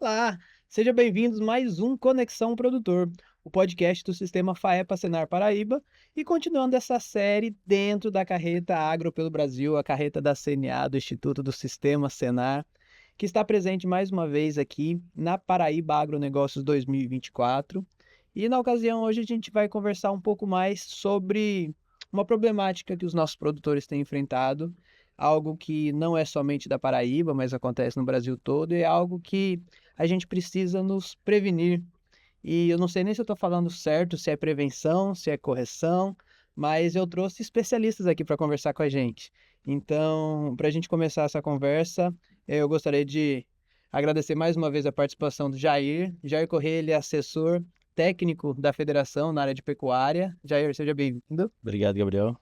Olá, sejam bem-vindos a mais um Conexão Produtor, o podcast do Sistema FAEPA Senar Paraíba, e continuando essa série dentro da carreta Agro pelo Brasil, a carreta da CNA, do Instituto do Sistema Senar, que está presente mais uma vez aqui na Paraíba Agronegócios 2024. E na ocasião hoje a gente vai conversar um pouco mais sobre uma problemática que os nossos produtores têm enfrentado, algo que não é somente da Paraíba, mas acontece no Brasil todo, e é algo que a gente precisa nos prevenir. E eu não sei nem se eu estou falando certo, se é prevenção, se é correção, mas eu trouxe especialistas aqui para conversar com a gente. Então, para a gente começar essa conversa, eu gostaria de agradecer mais uma vez a participação do Jair. Jair Corrêa, ele é assessor técnico da Federação na área de pecuária. Jair, seja bem-vindo. Obrigado, Gabriel.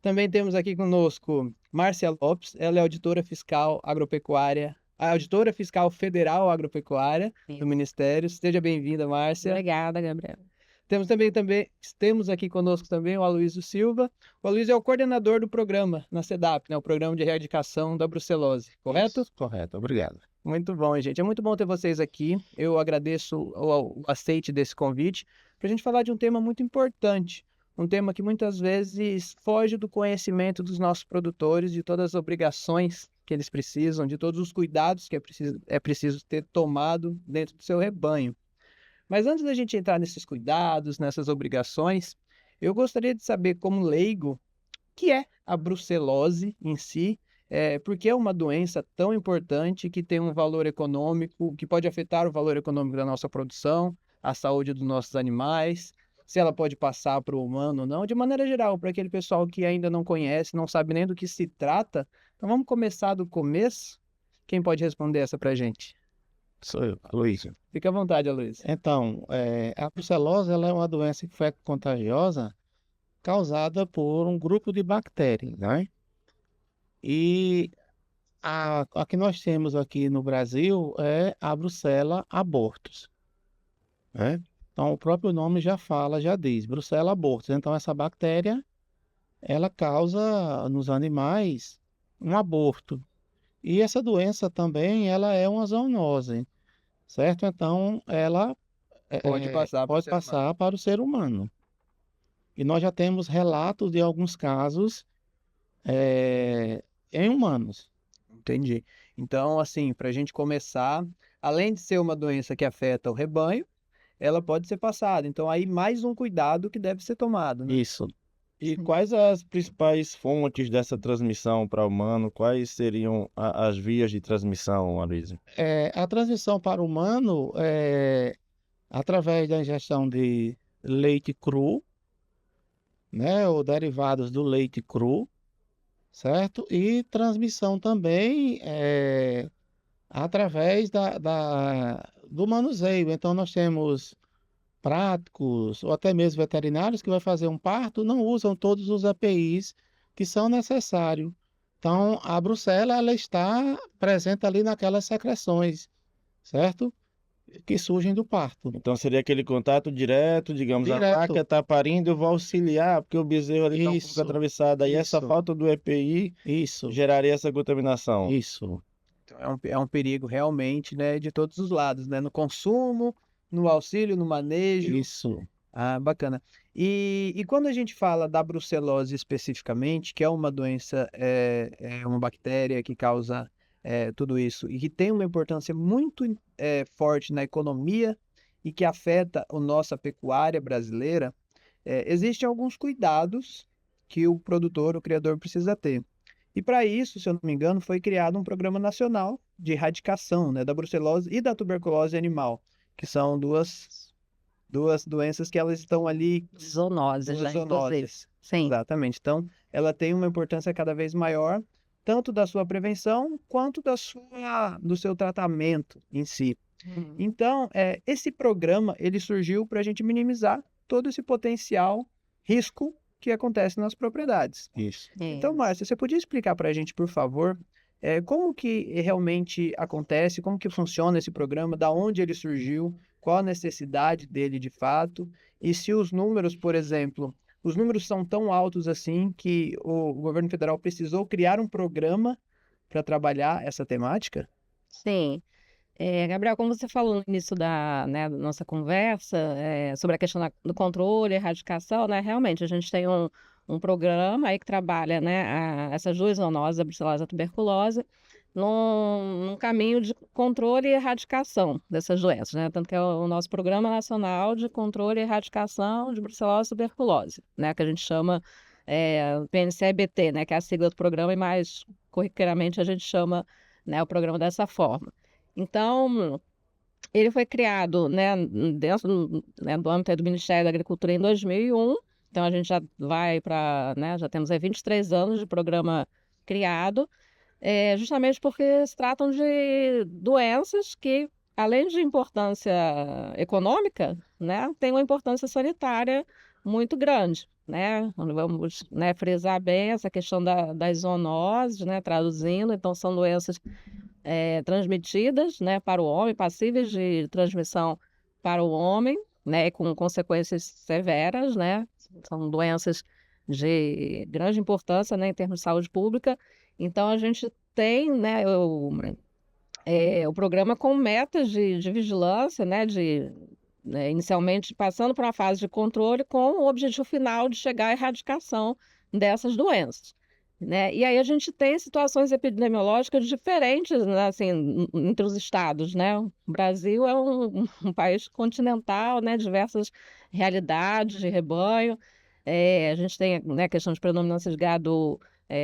Também temos aqui conosco Márcia Lopes, ela é auditora fiscal agropecuária, a auditora fiscal federal agropecuária do Ministério. Seja bem-vinda, Márcia. Obrigada, Gabriel. Temos aqui conosco também o Aloysio Silva. O Aloysio é o coordenador do programa na SEDAP, né, o Programa de Erradicação da Brucelose, correto? Isso, correto, obrigado. Muito bom, gente. É muito bom ter vocês aqui. Eu agradeço o aceite desse convite para a gente falar de um tema muito importante. Um tema que muitas vezes foge do conhecimento dos nossos produtores, de todas as obrigações que eles precisam, de todos os cuidados que é preciso ter tomado dentro do seu rebanho. Mas antes da gente entrar nesses cuidados, nessas obrigações, eu gostaria de saber, como leigo, o que é a brucelose em si, porque é uma doença tão importante que tem um valor econômico, que pode afetar o valor econômico da nossa produção, a saúde dos nossos animais, se ela pode passar para o humano ou não, de maneira geral, para aquele pessoal que ainda não conhece, não sabe nem do que se trata. Então vamos começar do começo? Quem pode responder essa para a gente? Sou eu, Aloysio. Fique à vontade, Aloysio. Então, a brucelose ela é uma doença infecto-contagiosa causada por um grupo de bactérias, né? E a que nós temos aqui no Brasil é a Brucella abortus, né? Então, o próprio nome já fala, já diz, Brucella abortus. Então, essa bactéria, ela causa nos animais um aborto. E essa doença também, ela é uma zoonose, certo? Então, ela Pode passar para o pode ser humano. passar para o ser humano. E nós já temos relatos de alguns casos em humanos. Entendi. Então, assim, para a gente começar, além de ser uma doença que afeta o rebanho, ela pode ser passada. Então, aí mais um cuidado que deve ser tomado, né? Isso. E quais as principais fontes dessa transmissão para o humano? Quais seriam as vias de transmissão, Aloysio? A transmissão para o humano é através da ingestão de leite cru, né, ou derivados do leite cru, certo? E transmissão também através do manuseio. Então, nós temos práticos ou até mesmo veterinários que vai fazer um parto, não usam todos os EPIs que são necessários. Então, a brucela, ela está presente ali naquelas secreções, certo? Que surgem do parto. Então seria aquele contato direto, digamos, a Direto. vaca está parindo, eu vou auxiliar, porque o bezerro ali está um pouco Isso, atravessado. E essa isso. falta do EPI Isso, geraria essa contaminação. isso. Então, é um perigo realmente, né, de todos os lados, né? No consumo, no auxílio, no manejo. Isso. Ah, bacana. E quando a gente fala da brucelose especificamente, que é uma doença, é uma bactéria que causa tudo isso e que tem uma importância muito forte na economia e que afeta a nossa pecuária brasileira, existem alguns cuidados que o produtor, o criador precisa ter. E para isso, se eu não me engano, foi criado um programa nacional de erradicação, né, da brucelose e da tuberculose animal, que são duas doenças que elas estão ali, Zoonoses, duas né? Inclusive. zoonoses. Sim. Exatamente. Então, ela tem uma importância cada vez maior, tanto da sua prevenção quanto do seu tratamento em si. Então, esse programa ele surgiu para a gente minimizar todo esse potencial risco que acontece nas propriedades. Isso. Então, Isso. Márcia, você podia explicar para a gente, por favor, como que realmente acontece, como que funciona esse programa, da onde ele surgiu, qual a necessidade dele de fato, e se os números, por exemplo, os números são tão altos assim que o governo federal precisou criar um programa para trabalhar essa temática? Sim. Gabriel, como você falou no início da nossa conversa, sobre a questão do controle e erradicação, né, realmente a gente tem um programa aí que trabalha, né, essas duas zoonoses, a brucelose e a tuberculose, num caminho de controle e erradicação dessas doenças, né? Tanto que é o nosso Programa Nacional de Controle e Erradicação de Brucelose e Tuberculose, né, que a gente chama PNCEBT, né, que é a sigla do programa, e mais corriqueiramente a gente chama, né, o programa dessa forma. Então, ele foi criado, né, dentro né, do âmbito do Ministério da Agricultura em 2001. Então, a gente já vai para, né, já temos aí 23 anos de programa criado, justamente porque se tratam de doenças que, além de importância econômica, né, têm uma importância sanitária muito grande, né? Vamos, né, frisar bem essa questão das zoonoses, né, traduzindo. Então, são doenças transmitidas, né, para o homem, passíveis de transmissão para o homem, né, com consequências severas, né? São doenças de grande importância, né, em termos de saúde pública. Então, a gente tem, né, o programa com metas de vigilância, né, inicialmente passando por uma fase de controle com o objetivo final de chegar à erradicação dessas doenças, né? E aí a gente tem situações epidemiológicas diferentes, né, assim, entre os estados, né? O Brasil é um país continental, né? Diversas realidades de rebanho. A gente tem, né, questão de predominância de gado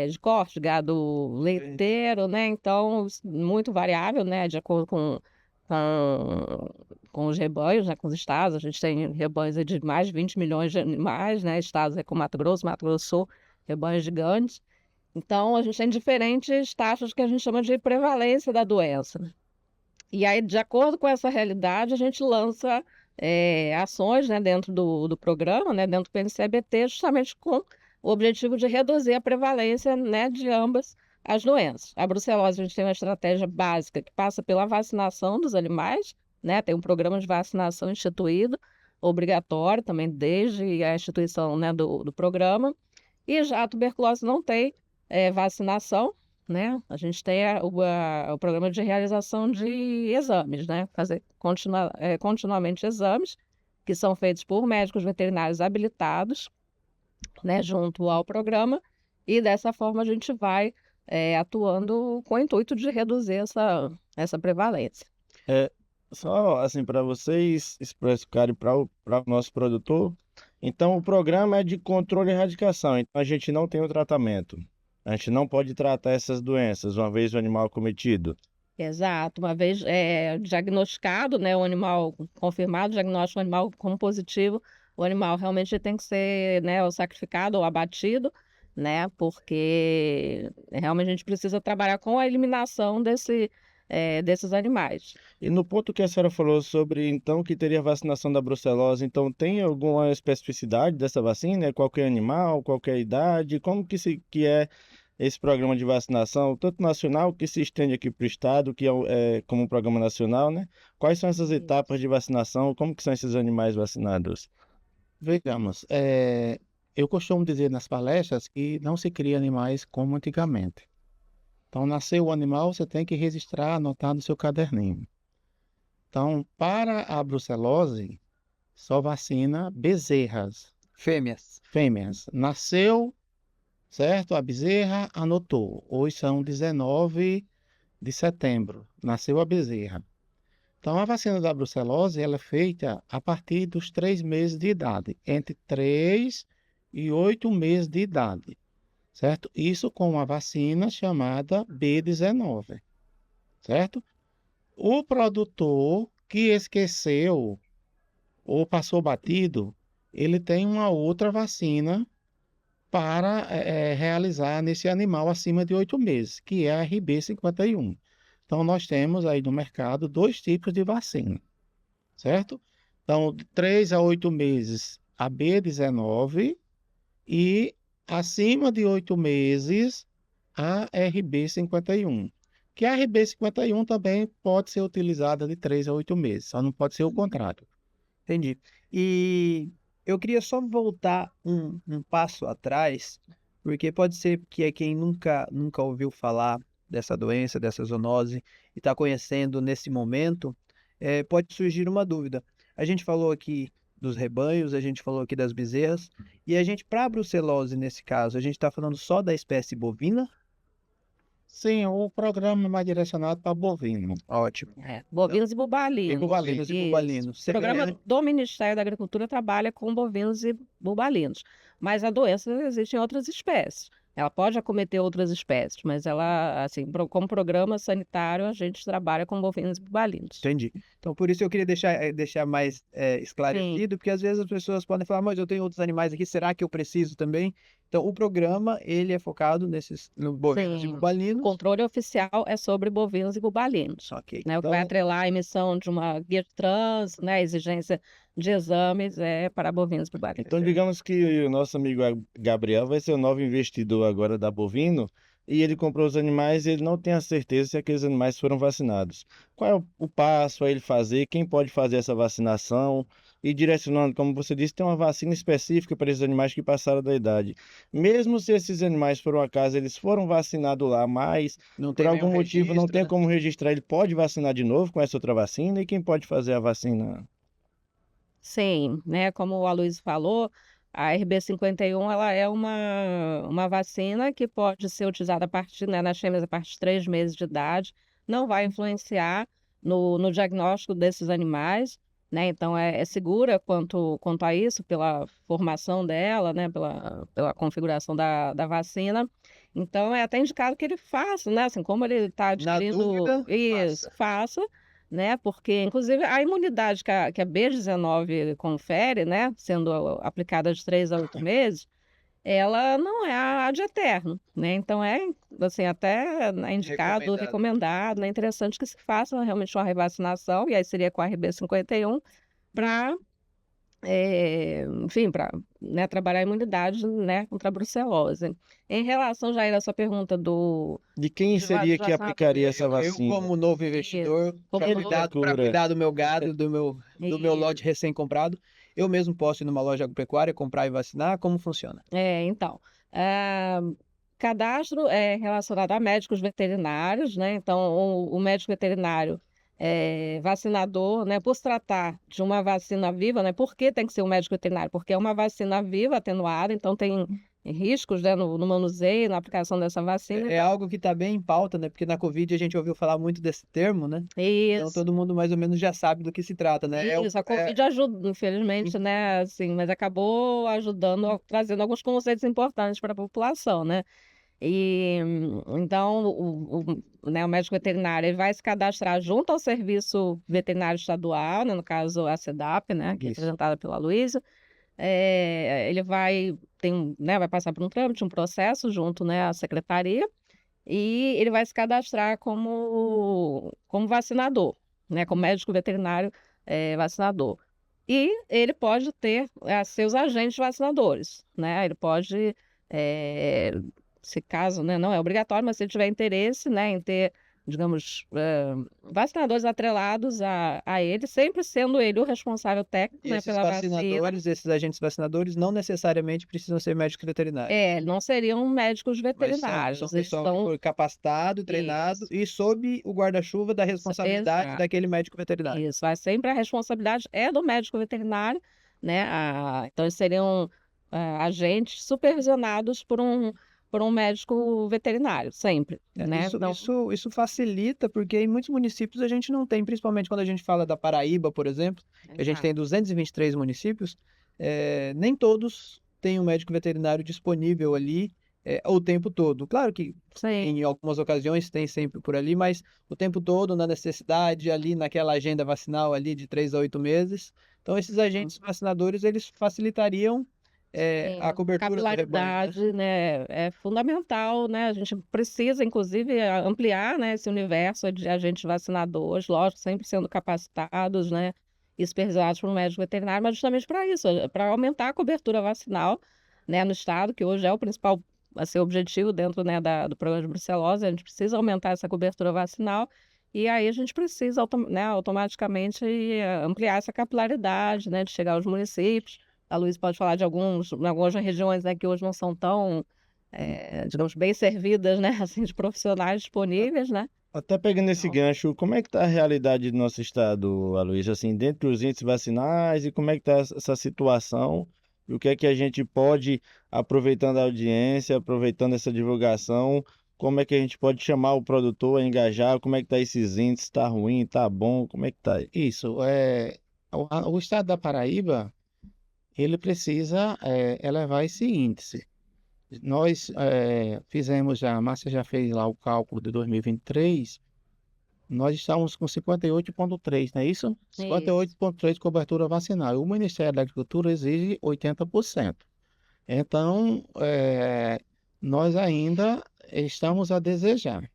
de corte, gado leiteiro, né? Então, muito variável, né? De acordo com, com os rebanhos, né? Com os estados. A gente tem rebanhos aí de mais de 20 milhões de animais, né? Estados aí como Mato Grosso do Sul, rebanhos gigantes. Então, a gente tem diferentes taxas que a gente chama de prevalência da doença, né? E aí, de acordo com essa realidade, a gente lança ações, né, dentro do programa, né, dentro do PNCEBT, justamente com o objetivo de reduzir a prevalência, né, de ambas as doenças. A brucelose, a gente tem uma estratégia básica que passa pela vacinação dos animais, né, tem um programa de vacinação instituído, obrigatório também desde a instituição, né, do programa. E já a tuberculose não tem vacinação, né? A gente tem o programa de realização de exames, né? Fazer continuamente exames que são feitos por médicos veterinários habilitados, né? Junto ao programa, e dessa forma a gente vai atuando com o intuito de reduzir essa prevalência. Só assim, para vocês explicarem para o nosso produtor, então o programa é de controle e erradicação, então a gente não tem o tratamento. A gente não pode tratar essas doenças uma vez o animal cometido. Exato, uma vez diagnosticado, né, o animal confirmado, o diagnóstico do animal como positivo, o animal realmente tem que ser, né, ou sacrificado ou abatido, né, porque realmente a gente precisa trabalhar com a eliminação desses animais. E no ponto que a senhora falou sobre, então, que teria vacinação da brucelose, então tem alguma especificidade dessa vacina? É qualquer animal, qualquer idade? Como que é esse programa de vacinação, tanto nacional, que se estende aqui para o estado, que é como um programa nacional, né? Quais são essas etapas de vacinação? Como que são esses animais vacinados? Vejamos, eu costumo dizer nas palestras que não se cria animais como antigamente. Então, nasceu o animal, você tem que registrar, anotar no seu caderninho. Então, para a brucelose, só vacina bezerras, Fêmeas. fêmeas. Nasceu, certo? A bezerra anotou. Hoje são 19 de setembro. Nasceu a bezerra. Então, a vacina da brucelose ela é feita a partir dos 3 meses de idade, entre 3 e 8 meses de idade, certo? Isso com uma vacina chamada B19, certo? O produtor que esqueceu ou passou batido, ele tem uma outra vacina para realizar nesse animal acima de 8 meses, que é a RB51. Então, nós temos aí no mercado 2 tipos de vacina, certo? Então, de 3 a 8 meses, a B19 e acima de 8 meses, a RB51. Que a RB51 também pode ser utilizada de 3 a 8 meses, só não pode ser o contrário. Entendi. E eu queria só voltar um passo atrás, porque pode ser que quem nunca ouviu falar dessa doença, dessa zoonose, e está conhecendo nesse momento, pode surgir uma dúvida. A gente falou aqui dos rebanhos, a gente falou aqui das bezerras, e a gente, para a brucelose nesse caso, a gente está falando só da espécie bovina? Sim, o programa é mais direcionado para bovino. Ótimo. Bovinos e bubalinos. Bovinos e Isso. bubalinos. O programa do Ministério da Agricultura trabalha com bovinos e bubalinos, mas a doença existe em outras espécies. Ela pode acometer outras espécies, mas ela, assim, como programa sanitário, a gente trabalha com bovinos e bubalinos. Entendi. Então, por isso eu queria deixar mais Sim. esclarecido, porque às vezes as pessoas podem falar, mas eu tenho outros animais aqui, será que eu preciso também? Então, o programa, ele é focado no bovinos e Sim. O bubalinos. controle oficial é sobre bovinos e bubalinos, Ok. né? O que vai atrelar a emissão de uma guia de trânsito, né? A exigência de exames é para bovinos e bubalinos. Então, digamos que o nosso amigo Gabriel vai ser o novo investidor agora da Bovino e ele comprou os animais e ele não tem a certeza se aqueles animais foram vacinados. Qual é o passo a ele fazer? Quem pode fazer essa vacinação? E direcionando, como você disse, tem uma vacina específica para esses animais que passaram da idade. Mesmo se esses animais, por um acaso, eles foram vacinados lá, mas Não por tem algum nenhum motivo não registro, tem né? como registrar, ele pode vacinar de novo com essa outra vacina? E quem pode fazer a vacina? Sim, né? Como o Aloysio falou, a RB51 ela é uma vacina que pode ser utilizada a partir, né, nas fêmeas a partir de 3 meses de idade, não vai influenciar no diagnóstico desses animais, né? Então é segura quanto a isso, pela formação dela, né? Pela configuração da vacina. Então é até indicado que ele faça, né? Assim, como ele está Na adquirindo dúvida, isso, faça, né? Porque, inclusive, a imunidade que a B19 confere, né? Sendo aplicada de 3 a 8 meses, ela não é a de eterno, né? Então é, assim, até indicado, recomendado, né? Interessante que se faça realmente uma revacinação, e aí seria com a RB51, para, enfim, para, né, trabalhar a imunidade, né, contra a brucelose. Em relação, Jair, à sua pergunta De quem de seria que vacinação, aplicaria essa eu, vacina? como novo investidor, como para novo- cuidar do meu gado, do meu lote Isso. recém-comprado, eu mesmo posso ir numa loja agropecuária, comprar e vacinar? Como funciona? Então, cadastro é relacionado a médicos veterinários, né? Então, o médico veterinário vacinador, né? Por se tratar de uma vacina viva, né? Por que tem que ser um médico veterinário? Porque é uma vacina viva, atenuada, então tem riscos, né, no manuseio, na aplicação dessa vacina. É algo que está bem em pauta, né? Porque na Covid a gente ouviu falar muito desse termo, né? Então Isso. todo mundo mais ou menos já sabe do que se trata, né? Isso, a Covid ajuda, infelizmente, né, assim, mas acabou ajudando, trazendo alguns conceitos importantes para a população, né? E então né, o médico veterinário ele vai se cadastrar junto ao Serviço Veterinário Estadual, né, no caso a SEDAP, né, que é Isso. representada pela Luísa. Ele vai passar por um trâmite, um processo junto, né, à secretaria, e ele vai se cadastrar como vacinador, né, como médico veterinário vacinador. E ele pode ter seus agentes vacinadores, né? Ele pode, se caso, né, não é obrigatório, mas se ele tiver interesse, né, em ter, digamos, vacinadores atrelados a ele, sempre sendo ele o responsável técnico, E né, esses pela vacina. vacinadores, esses agentes vacinadores, não necessariamente precisam ser médicos veterinários. Não seriam médicos Mas veterinários. são Eles pessoal que são- foi capacitado, treinado Isso. e sob o guarda-chuva da responsabilidade Exato. daquele médico veterinário. Isso, vai sempre a responsabilidade é do médico veterinário, né? Então, eles seriam agentes supervisionados por um médico veterinário, sempre, né? Então, Isso facilita, porque em muitos municípios a gente não tem, principalmente quando a gente fala da Paraíba, por exemplo, que a gente tem 223 municípios, nem todos têm um médico veterinário disponível ali o tempo todo. Claro que sim, em algumas ocasiões tem sempre por ali, mas o tempo todo na necessidade, ali naquela agenda vacinal ali de 3 a 8 meses. Então, esses agentes vacinadores, eles facilitariam a cobertura do rebanho, né? capilaridade, né, é fundamental, né? A gente precisa, inclusive, ampliar, né, esse universo de agentes vacinadores, lógico, sempre sendo capacitados, né, e supervisionados por um médico veterinário, mas justamente para isso, para aumentar a cobertura vacinal, né, no estado, que hoje é o principal objetivo dentro, né, do programa de brucelose. A gente precisa aumentar essa cobertura vacinal. E aí a gente precisa, né, automaticamente ampliar essa capilaridade, né, de chegar aos municípios. A Luísa pode falar de algumas regiões, né, que hoje não são tão digamos, bem servidas, né, assim, de profissionais disponíveis, né? Até pegando esse Então, gancho, como é que está a realidade do nosso estado, Aloysio, assim, dentro dos índices vacinais e como é que está essa situação? E o que é que a gente pode, aproveitando a audiência, aproveitando essa divulgação, como é que a gente pode chamar o produtor a engajar? Como é que está esses índices? Está ruim? Está bom? Como é que está? Isso, o estado da Paraíba, ele precisa elevar esse índice. Nós fizemos já, a Márcia já fez lá o cálculo de 2023, nós estamos com 58,3, não é isso? isso. 58,3 de cobertura vacinal. O Ministério da Agricultura exige 80%. Então, nós ainda estamos a desejar,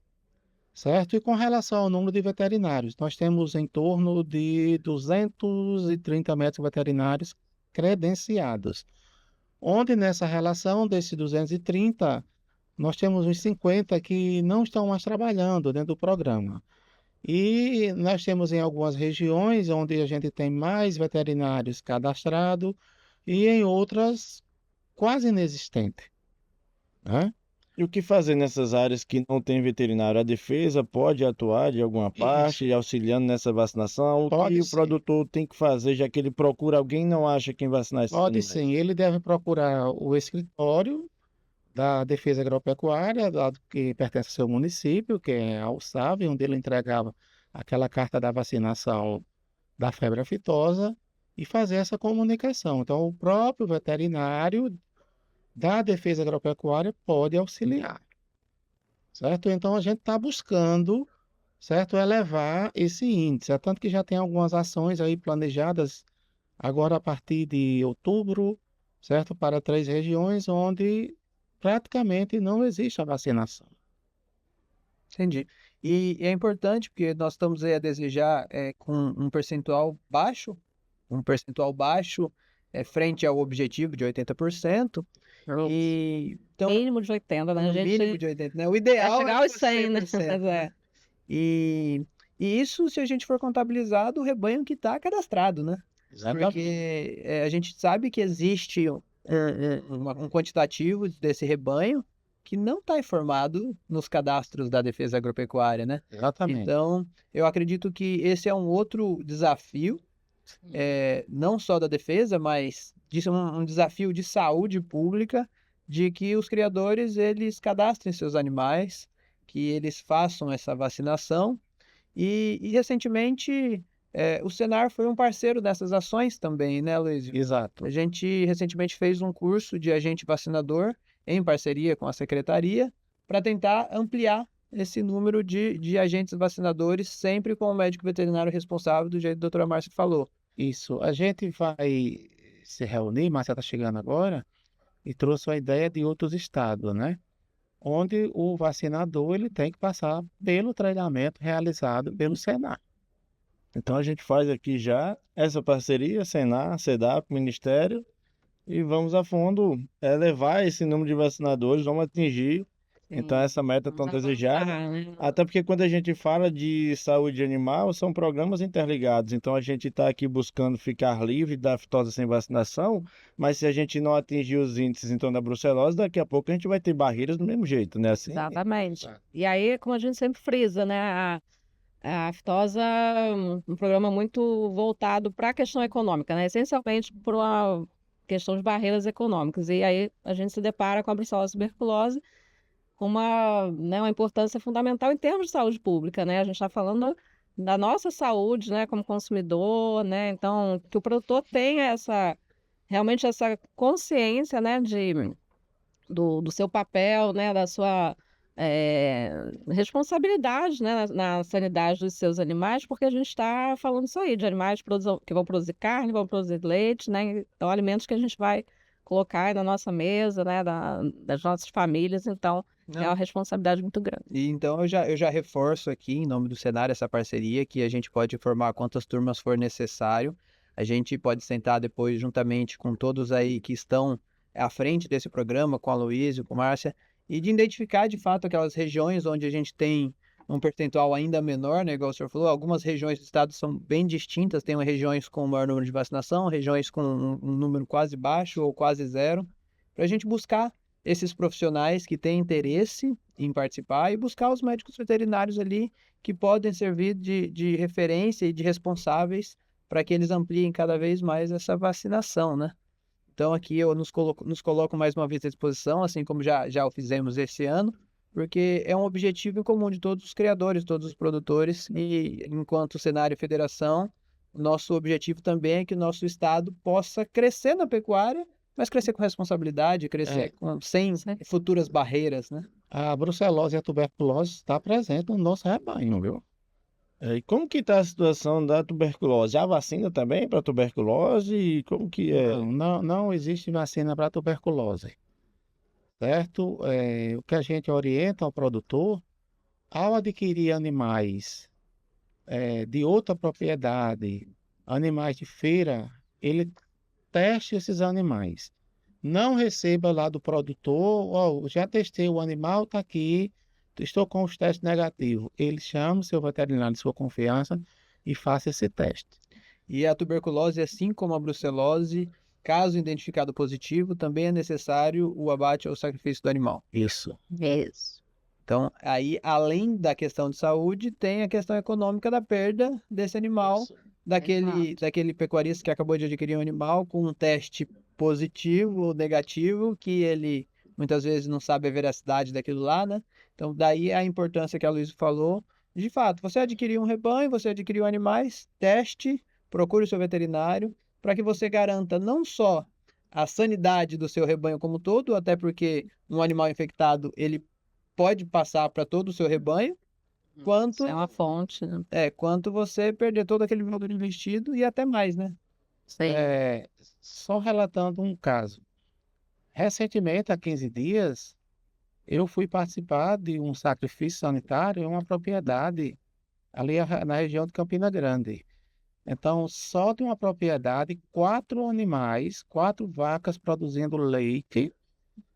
certo? E com relação ao número de veterinários, nós temos em torno de 230 médicos veterinários credenciados, onde nessa relação desses 230, nós temos uns 50 que não estão mais trabalhando dentro do programa. E nós temos em algumas regiões onde a gente tem mais veterinários cadastrados e em outras quase inexistente, né? E o que fazer nessas áreas que não tem veterinário? A defesa pode atuar de alguma Isso, parte, auxiliando nessa vacinação? O que pode o sim. produtor tem que fazer, já que ele procura alguém e não acha quem vacinar esses Pode animais? sim, ele deve procurar o escritório da Defesa Agropecuária, que pertence ao seu município, que é a USAV, onde ele entregava aquela carta da vacinação da febre aftosa e fazer essa comunicação. Então, o próprio veterinário da Defesa Agropecuária pode auxiliar, certo? Então, a gente está buscando, certo, elevar esse índice. É tanto que já tem algumas ações aí planejadas agora a partir de outubro, certo? Para 3 regiões onde praticamente não existe a vacinação. Entendi. E é importante porque nós estamos aí a desejar com um percentual baixo frente ao objetivo de 80%. E então, Mínimo de 80, né? A no mínimo gente de 80, né? O quer ideal chegar é aos 100, né? 100%, Mas né? E, e isso, se a gente for contabilizar do rebanho que está cadastrado, né? Exatamente. Porque a gente sabe que existe um quantitativo desse rebanho que não está informado nos cadastros da Defesa Agropecuária, né? Exatamente. Então, eu acredito que esse é um outro desafio, não só da defesa, mas disso um desafio de saúde pública, de que os criadores eles cadastrem seus animais, que eles façam essa vacinação. E recentemente, o Senar foi um parceiro dessas ações também, né, Luizio? Exato. A gente recentemente fez um curso de agente vacinador em parceria com a secretaria para tentar ampliar esse número de agentes vacinadores, sempre com o médico veterinário responsável, do jeito que a doutora Márcia falou. Isso. A gente vai se reunir, Márcia está chegando agora, e trouxe a ideia de outros estados, né? Onde o vacinador ele tem que passar pelo treinamento realizado pelo Senar. Então a gente faz aqui já essa parceria, Senar, SEDAP, Ministério, e vamos a fundo levar esse número de vacinadores, vamos atingir. Então essa meta tão vamos desejada. avançar, né? Até porque quando a gente fala de saúde animal, são programas interligados. Então a gente está aqui buscando ficar livre da aftosa sem vacinação, mas se a gente não atingir os índices então da brucelose, daqui a pouco a gente vai ter barreiras do mesmo jeito, né? Assim, Exatamente. E aí, como a gente sempre frisa, né? A aftosa é um programa muito voltado para a questão econômica, né? Essencialmente por uma questão de barreiras econômicas. E aí a gente se depara com a brucelose e tuberculose com uma importância fundamental em termos de saúde pública, né? A gente está falando da nossa saúde, né, como consumidor, né? Então, que o produtor tenha realmente essa consciência, né, do seu papel, né, da sua responsabilidade, né, na sanidade dos seus animais, porque a gente está falando isso aí, de animais que vão produzir carne, vão produzir leite, né? Então, alimentos que a gente vai colocar aí na nossa mesa, né, das nossas famílias. Então, é Não. uma responsabilidade muito grande. E então eu já reforço aqui, em nome do Senar, essa parceria, que a gente pode formar quantas turmas for necessário. A gente pode sentar depois, juntamente com todos aí que estão à frente desse programa, com a Aloysio, com a Márcia, e de identificar, de fato, aquelas regiões onde a gente tem um percentual ainda menor, né, igual o senhor falou. Algumas regiões do estado são bem distintas, tem regiões com maior número de vacinação, regiões com um número quase baixo ou quase zero, para a gente buscar esses profissionais que têm interesse em participar e buscar os médicos veterinários ali que podem servir de referência e de responsáveis para que eles ampliem cada vez mais essa vacinação, né? Então aqui eu nos coloco mais uma vez à disposição, assim como já o fizemos esse ano, porque é um objetivo em comum de todos os criadores, todos os produtores, e enquanto Senar e Federação, o nosso objetivo também é que o nosso estado possa crescer na pecuária, mas crescer com responsabilidade, crescer sem futuras barreiras, né? A brucelose e a tuberculose está presente no nosso rebanho, viu? E como que está a situação da tuberculose? Já vacina também para tuberculose? E como que é? Não existe vacina para tuberculose, certo? O que a gente orienta ao produtor, ao adquirir animais de outra propriedade, animais de feira, ele teste esses animais. Não receba lá do produtor, ó, já testei o animal, está aqui, estou com os testes negativos. Ele chama o seu veterinário de sua confiança e faça esse teste. E a tuberculose, assim como a brucelose, caso identificado positivo, também é necessário o abate ou sacrifício do animal. Isso. Isso. Então, aí, além da questão de saúde, tem a questão econômica da perda desse animal, daquele pecuarista que acabou de adquirir um animal com um teste positivo ou negativo, que ele muitas vezes não sabe a veracidade daquilo lá, né? Então, daí a importância que a Luísa falou. De fato, você adquiriu um rebanho, você adquiriu animais, teste, procure o seu veterinário, para que você garanta não só a sanidade do seu rebanho como um todo, até porque um animal infectado, ele pode passar para todo o seu rebanho, quanto Isso é uma fonte, né? quanto você perder todo aquele valor investido e até mais, né? Sim. Só relatando um caso. Recentemente, há 15 dias, eu fui participar de um sacrifício sanitário em uma propriedade ali na região de Campina Grande. Então, só de uma propriedade, 4 animais, 4 vacas produzindo leite,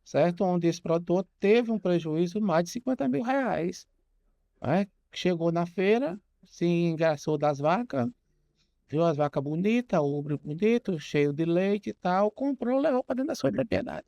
certo? Onde esse produtor teve um prejuízo de mais de 50 mil reais. Né? Chegou na feira, se engraçou das vacas, viu as vacas bonitas, o ombro bonito, cheio de leite e tal, comprou, levou para dentro da sua propriedade.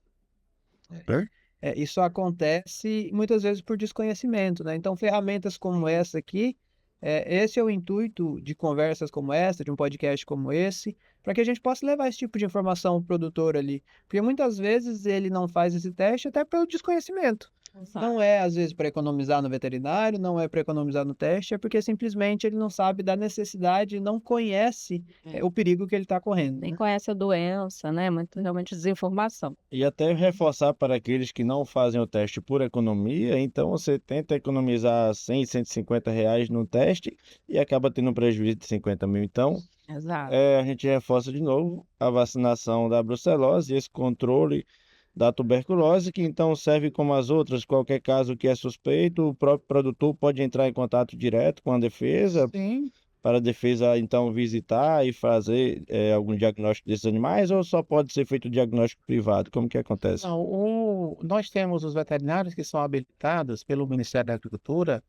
Isso acontece muitas vezes por desconhecimento, né? Então, ferramentas como essa aqui, esse é o intuito de conversas como essa, de um podcast como esse, para que a gente possa levar esse tipo de informação ao produtor ali. Porque muitas vezes ele não faz esse teste até pelo desconhecimento. Não é, às vezes, para economizar no veterinário, não é para economizar no teste, é porque simplesmente ele não sabe da necessidade, não conhece o perigo que ele está correndo. Nem né? conhece a doença, né? Muito realmente desinformação. E até reforçar para aqueles que não fazem o teste por economia, então você tenta economizar 100, 150 reais no teste e acaba tendo um prejuízo de 50 mil. Então, Exato. a gente reforça de novo a vacinação da brucelose e esse controle da tuberculose, que então serve como as outras. Qualquer caso que é suspeito, o próprio produtor pode entrar em contato direto com a defesa, Sim. para a defesa então visitar e fazer algum diagnóstico desses animais, ou só pode ser feito diagnóstico privado? Como que acontece? Não, nós temos os veterinários que são habilitados pelo Ministério da Agricultura,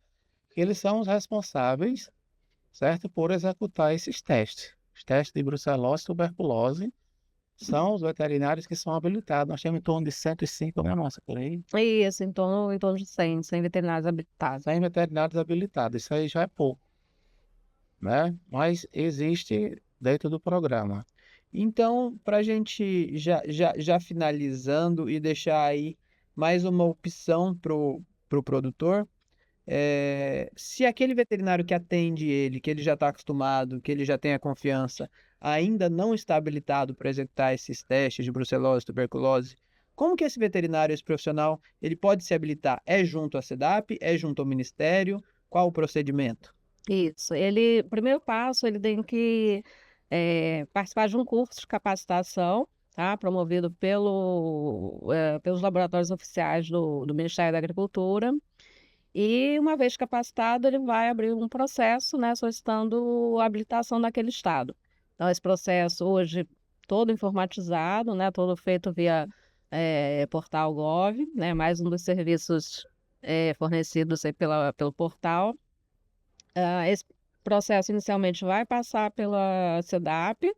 eles são os responsáveis, certo, por executar esses testes. Os testes de brucelose e tuberculose são os veterinários que são habilitados. Nós temos em torno de 105, né, nossa, por aí? Isso, em torno de 100 veterinários habilitados. 100 veterinários habilitados, isso aí já é pouco, né? Mas existe dentro do programa. Então, para a gente já finalizando e deixar aí mais uma opção para o produtor, se aquele veterinário que atende ele, que ele já está acostumado, que ele já tem a confiança, ainda não está habilitado para executar esses testes de brucelose, tuberculose, como que esse veterinário, esse profissional, ele pode se habilitar? É junto à SEDAP? É junto ao Ministério? Qual o procedimento? Isso. O primeiro passo, ele tem que participar de um curso de capacitação, tá? Promovido pelos laboratórios oficiais do Ministério da Agricultura. E, uma vez capacitado, ele vai abrir um processo, né, solicitando a habilitação naquele estado. Então, esse processo hoje todo informatizado, né, todo feito via portal Gov, né, mais um dos serviços fornecidos aí pelo portal. Esse processo inicialmente vai passar pela SEDAP,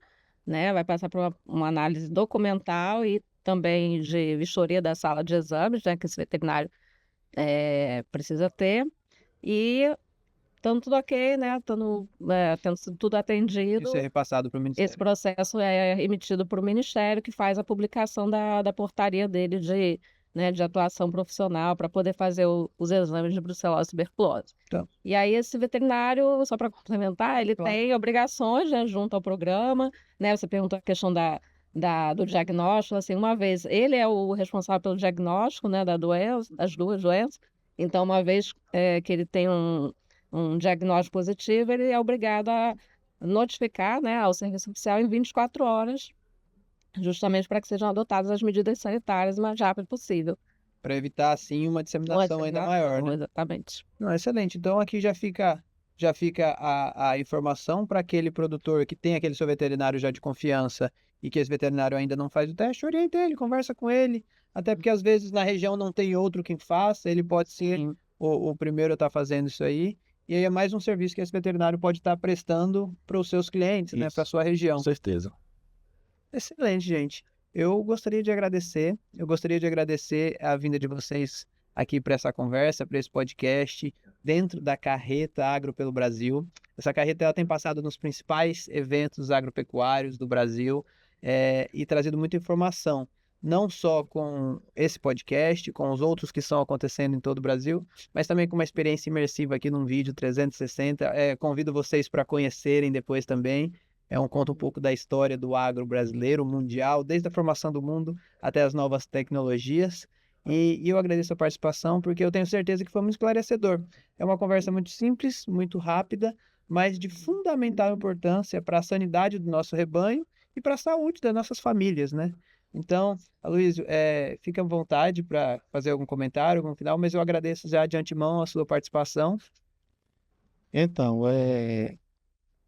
né, vai passar por uma análise documental e também de vistoria da sala de exames, né, que esse veterinário precisa ter, e estando tudo ok, né, tendo sido tudo atendido, Isso é repassado para o esse Ministério. processo é emitido para o Ministério, que faz a publicação da portaria dele de atuação profissional para poder fazer os exames de brucelose e tuberculose. Então. E aí esse veterinário, só para complementar, ele Claro. tem obrigações, né, junto ao programa, né? Você perguntou a questão do diagnóstico, assim, uma vez ele é o responsável pelo diagnóstico, né, das duas doenças. Então, uma vez que ele tem um diagnóstico positivo, ele é obrigado a notificar, né, ao serviço oficial em 24 horas, justamente para que sejam adotadas as medidas sanitárias o mais rápido possível. Para evitar, assim, uma disseminação ainda maior, né? Exatamente. Não, excelente. Então aqui já fica a informação para aquele produtor que tem aquele seu veterinário já de confiança e que esse veterinário ainda não faz o teste, orienta ele, conversa com ele, até porque às vezes na região não tem outro quem faça, ele pode ser Sim. o primeiro a estar fazendo isso aí, e aí é mais um serviço que esse veterinário pode estar prestando para os seus clientes, né, para a Isso. sua região. Com certeza. Excelente, gente. Eu gostaria de agradecer a vinda de vocês aqui para essa conversa, para esse podcast, dentro da Carreta Agro pelo Brasil. Essa carreta ela tem passado nos principais eventos agropecuários do Brasil e trazido muita informação, não só com esse podcast, com os outros que estão acontecendo em todo o Brasil, mas também com uma experiência imersiva aqui num vídeo 360. Convido vocês para conhecerem depois também. Conta um pouco da história do agro brasileiro, mundial, desde a formação do mundo até as novas tecnologias. E eu agradeço a participação, porque eu tenho certeza que foi muito esclarecedor. É uma conversa muito simples, muito rápida, mas de fundamental importância para a sanidade do nosso rebanho e para a saúde das nossas famílias, né? Então, Aloysio, fica à vontade para fazer algum comentário, algum final, mas eu agradeço já de antemão a sua participação. Então,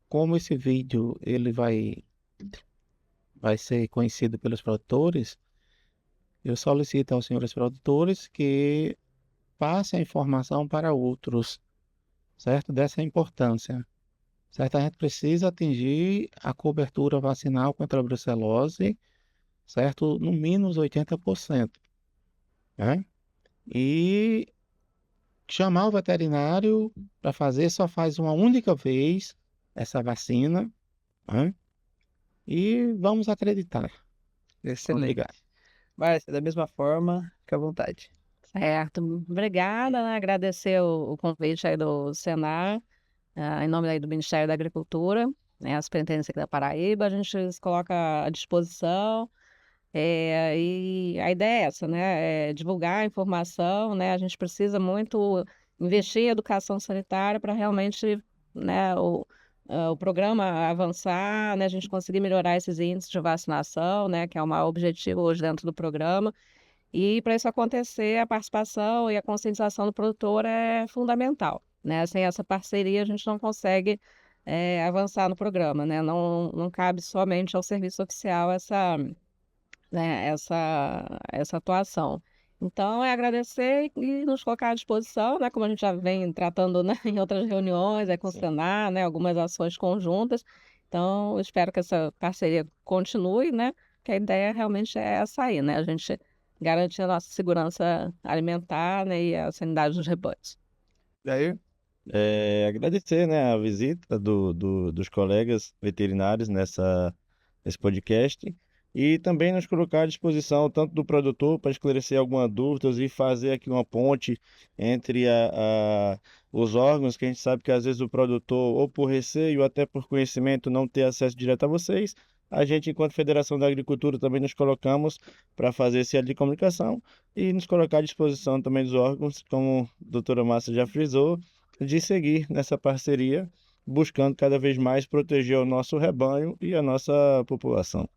como esse vídeo ele vai ser conhecido pelos produtores, eu solicito aos senhores produtores que passem a informação para outros, certo? Dessa importância, certo? A gente precisa atingir a cobertura vacinal contra a brucelose, certo? No mínimo 80%, né? E chamar o veterinário para fazer, só faz uma única vez essa vacina, né? E vamos acreditar. Excelente. Obrigado. Márcia, da mesma forma, fica à vontade. Certo. Obrigada, né? Agradecer o convite aí do Senar, em nome aí do Ministério da Agricultura, né, a Superintendência aqui da Paraíba, a gente se coloca à disposição. E a ideia é essa, né? Divulgar a informação, né? A gente precisa muito investir em educação sanitária para realmente, né, o programa avançar, né? A gente conseguir melhorar esses índices de vacinação, né? Que é o maior objetivo hoje dentro do programa. E para isso acontecer, a participação e a conscientização do produtor é fundamental, né? Sem essa parceria, a gente não consegue avançar no programa, né? Não cabe somente ao serviço oficial essa atuação. Então, é agradecer e nos colocar à disposição, né? Como a gente já vem tratando, né, em outras reuniões, com o Sim. Senar, né? Algumas ações conjuntas. Então, eu espero que essa parceria continue, né? Que a ideia realmente é essa aí, né? A gente garantir a nossa segurança alimentar, né, e a sanidade dos rebanhos. Daí, Agradecer, né, a visita dos colegas veterinários nesse podcast e também nos colocar à disposição tanto do produtor para esclarecer algumas dúvidas e fazer aqui uma ponte entre os órgãos, que a gente sabe que às vezes o produtor, ou por receio, ou até por conhecimento, não ter acesso direto a vocês. A gente, enquanto Federação da Agricultura, também nos colocamos para fazer esse elo de comunicação e nos colocar à disposição também dos órgãos, como a doutora Márcia já frisou, de seguir nessa parceria, buscando cada vez mais proteger o nosso rebanho e a nossa população.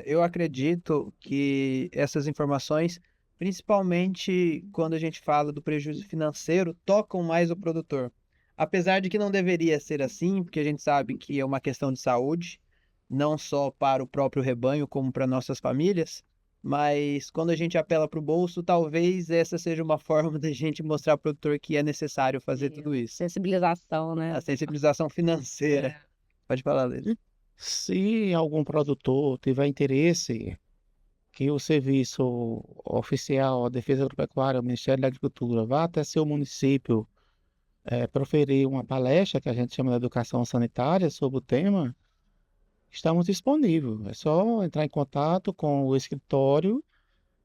eu acredito que essas informações, principalmente quando a gente fala do prejuízo financeiro, tocam mais o produtor. Apesar de que não deveria ser assim, porque a gente sabe que é uma questão de saúde, não só para o próprio rebanho, como para nossas famílias, mas quando a gente apela para o bolso, talvez essa seja uma forma da gente mostrar ao produtor que é necessário fazer tudo isso. Sensibilização, né? A sensibilização financeira. É. Pode falar, Lili. Se algum produtor tiver interesse que o serviço oficial, a Defesa Agropecuária, o Ministério da Agricultura, vá até seu município proferir uma palestra que a gente chama de educação sanitária sobre o tema, estamos disponíveis. É só entrar em contato com o escritório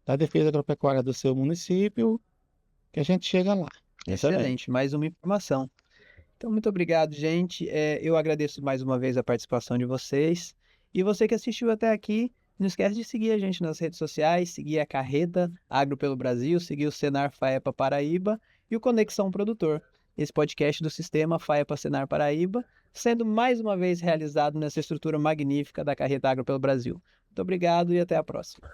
da Defesa Agropecuária do seu município que a gente chega lá. Excelente, mais uma informação. Então, muito obrigado, gente. Eu agradeço mais uma vez a participação de vocês. E você que assistiu até aqui, não esquece de seguir a gente nas redes sociais, seguir a Carreta Agro pelo Brasil, seguir o Senar Faepa Paraíba e o Conexão Produtor, esse podcast do sistema Faepa Senar Paraíba, sendo mais uma vez realizado nessa estrutura magnífica da Carreta Agro pelo Brasil. Muito obrigado e até a próxima.